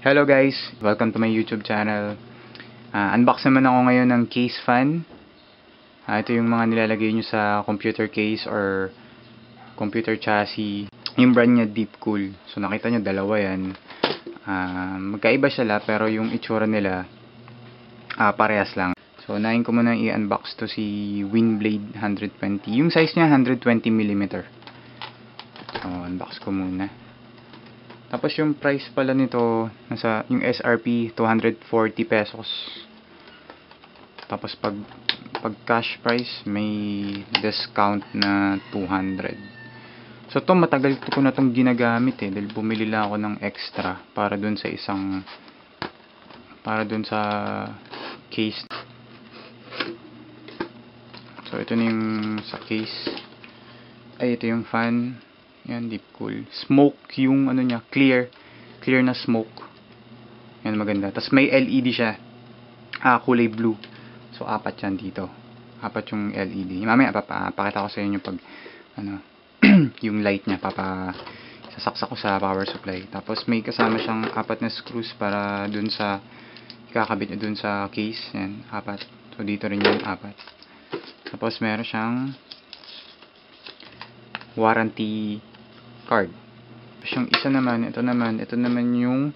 Hello guys! Welcome to my YouTube channel. Unbox naman ako ngayon ng case fan. Ito yung mga nilalagay nyo sa computer case or computer chassis. Yung brand niya Deepcool. So nakita nyo dalawa yan. Magkaiba sila pero yung itsura nila parehas lang. So unahin ko muna i-unbox to si Windblade 120. Yung size niya 120mm. So unbox ko muna. Tapos yung price pala nito, nasa yung SRP 240 pesos. Tapos pag cash price may discount na 200. So to matagal ko na tong ginagamit dahil bumili lang ako ng extra para dun sa case. So ito na yung sa case. Ay ito yung fan. Yan, Deepcool. Smoke yung ano niya, clear na smoke. Yan, maganda. Tapos may LED siya. Kulay blue. So, 4 yan dito. 4 yung LED. Mamaya, papakita ko sa inyo pag, yung light niya, sasaksak ko sa power supply. Tapos, may kasama siyang 4 na screws para dun sa, ikakabit nyo dun sa case. Yan, 4. So, dito rin yung 4. Tapos, meron siyang warranty card. Tapos yung isa naman, ito naman yung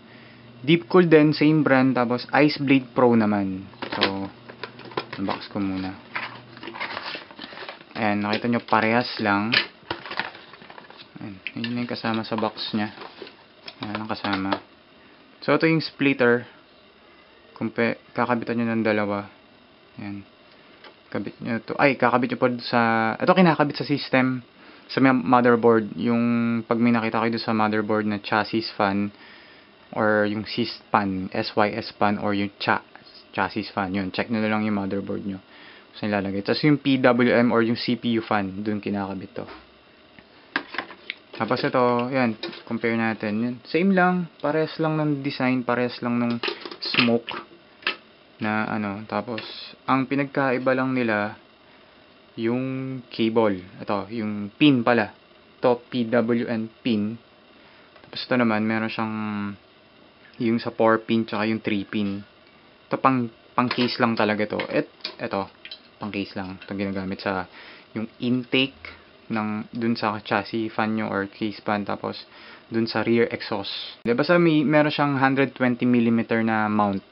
Deepcool din, same brand, tapos Ice Blade Pro naman. So, unbox ko muna. Ayan, nakita nyo parehas lang. Ayan, yun yung kasama sa box nya. Ayan ang kasama. So, ito yung splitter. Kakabitan nyo ng dalawa. Ayan. Kabit nyo to. Ay, kakabit nyo po sa, ito kinakabit sa system. Sa motherboard, yung pag may nakita kayo sa motherboard na chassis fan or yung sys fan, SYS fan or yung chassis fan, yun, check nyo na lang yung motherboard nyo so nilalagay. Tapos yung PWM or yung CPU fan, dun kinakabit to. Tapos ito, yan, compare natin, yun, same lang, parehas lang ng design, parehas lang ng smoke na tapos ang pinagkaiba lang nila yung cable. Ito, yung pin pala. Ito, PWM pin. Tapos ito naman, meron siyang yung sa 4 pin tsaka yung 3 pin. Ito, pang case lang talaga to. Ito, pang case lang. Ito ginagamit sa yung intake ng dun sa chassis fan nyo or case fan. Tapos, dun sa rear exhaust. Diba sa meron siyang 120mm na mount.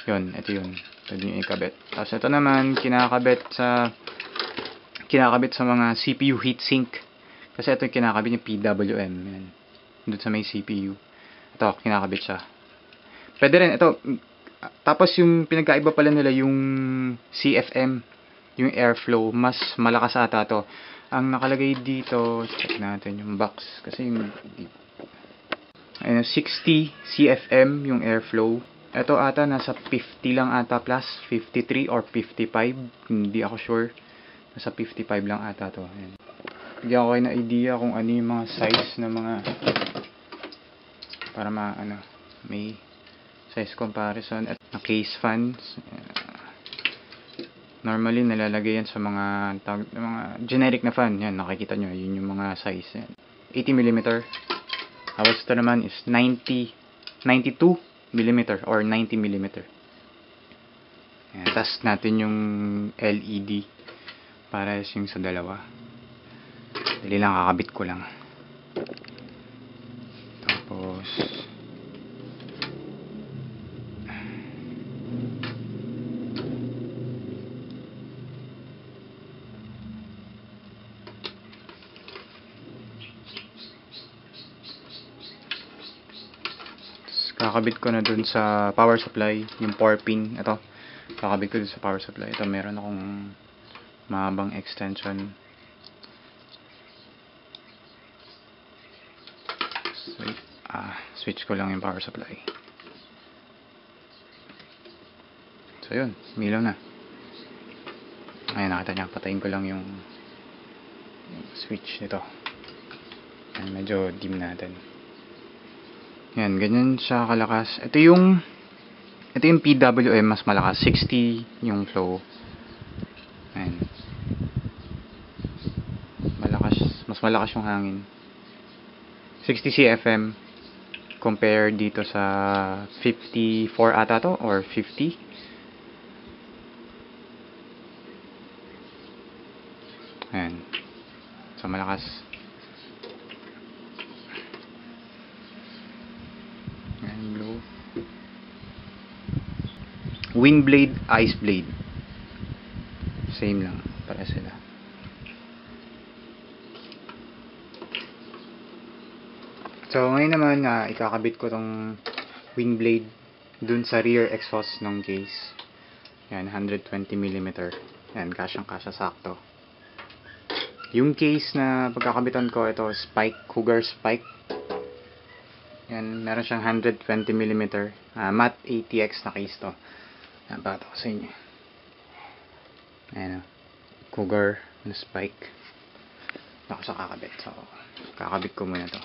Yun, ito yun. Ito yung ikabit. Tapos ito naman, kinakabit sa mga CPU heatsink. Kasi ito yung kinakabit yung PWM. Yan. Doon sa may CPU. Ito, kinakabit siya. Pwede rin, ito. Tapos yung pinagkaiba pala nila yung CFM. Yung airflow. Mas malakas ata to. Ang nakalagay dito, check natin yung box. Kasi yung 60 CFM yung airflow. Ito ata nasa 50 lang ata plus. 53 or 55. Hindi ako sure. Nasa 55 lang ata to. Ayan. Bigyan ko kayo na idea kung ano yung mga size ng mga para may size comparison at na case fans. Normally nalalagay yan sa mga generic na fan. Yan, nakikita nyo. Yun yung mga size. Yan. 80mm. Tapos ito naman is 92mm or 90mm. Yan. Test natin yung LED. Para yung sa dalawa. Dali lang, kakabit ko lang. Tapos kakabit ko na dun sa power supply, yung 4 pin. Ito, kakabit ko dun sa power supply. Ito, meron akong mahabang extension. Switch ko lang yung power supply. So yun, milaw na. Ayan, nakita niya, patayin ko lang yung switch nito. Ayan, medyo dim natin. Yan, ganyan siya kalakas. Ito yung PWM, mas malakas. 60 yung flow. Ayan. Mas malakas yung hangin. 60 CFM. compare dito sa 54 ata to or 50. Ayan. So malakas. Ayan, low. Wind blade, ice blade. Same lang para sila. So ngayon naman ikakabit ko tong wind blade dun sa rear exhaust ng case. Yan, 120mm. Yan, kasyang-kasya sakto. Yung case na pagkakabitan ko, ito spike, Cougar spike. Yan, meron siyang 120mm matte ATX na case to. Yan, pakita ko sa inyo. Ayan o, Cougar na spike. Ako sa kakabit. So, kakabit ko muna to.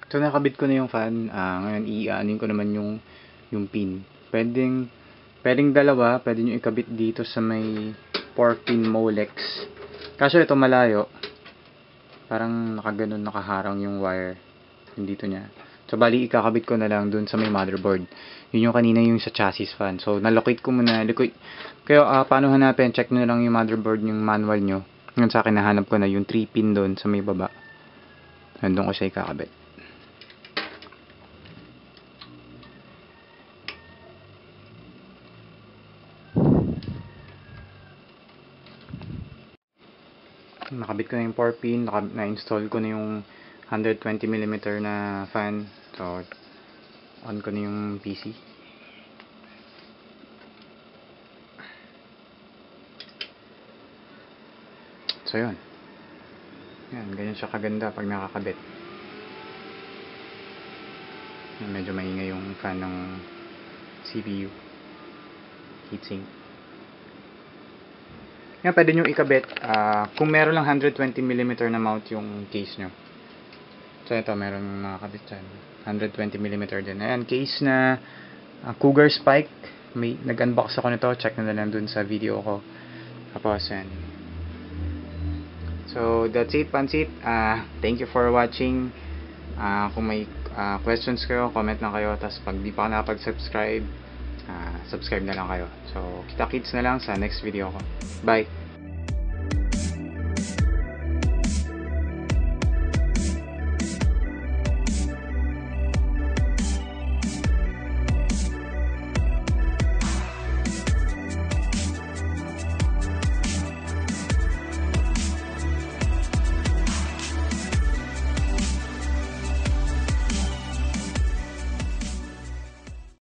So nakabit ko na yung fan. Ngayon i-aanin ko naman yung pin. Pwedeng dalawa, pwede nyo ikabit dito sa may 4-pin Molex. Kaso ito malayo. Parang nakaganon, nakaharang yung wire yung dito niya. So bali ikakabit ko na lang dun sa may motherboard. Yun yung kanina yung sa chassis fan. So nalocate ko muna. Kaya paano hanapin? Check nyo na lang yung motherboard, yung manual nyo. Yun sa akin nahanap ko na yung 3-pin dun sa may baba. Nandun ko siya ikakabit. Nakabit ko na yung 4-pin, na-install ko na yung 120mm na fan. So, on ko na yung PC. So, yun. Yan, ganyan siya kaganda pag nakakabit. Medyo maingay yung fan ng CPU. Heatsink. Yan, pwede nyo ikabit kung meron lang 120mm na mount yung case nyo. So ito, meron nakakabit dyan 120mm din. Ayan, case na Cougar Spike. Nag-unbox ako nito. Check na lang dun sa video ko. Tapos yan. So that's it, Pansit. Thank you for watching. Kung may questions kayo, comment lang kayo. Tapos pag di pa nakapag-subscribe, subscribe na lang kayo. So, kita-kits na lang sa next video ko. Bye!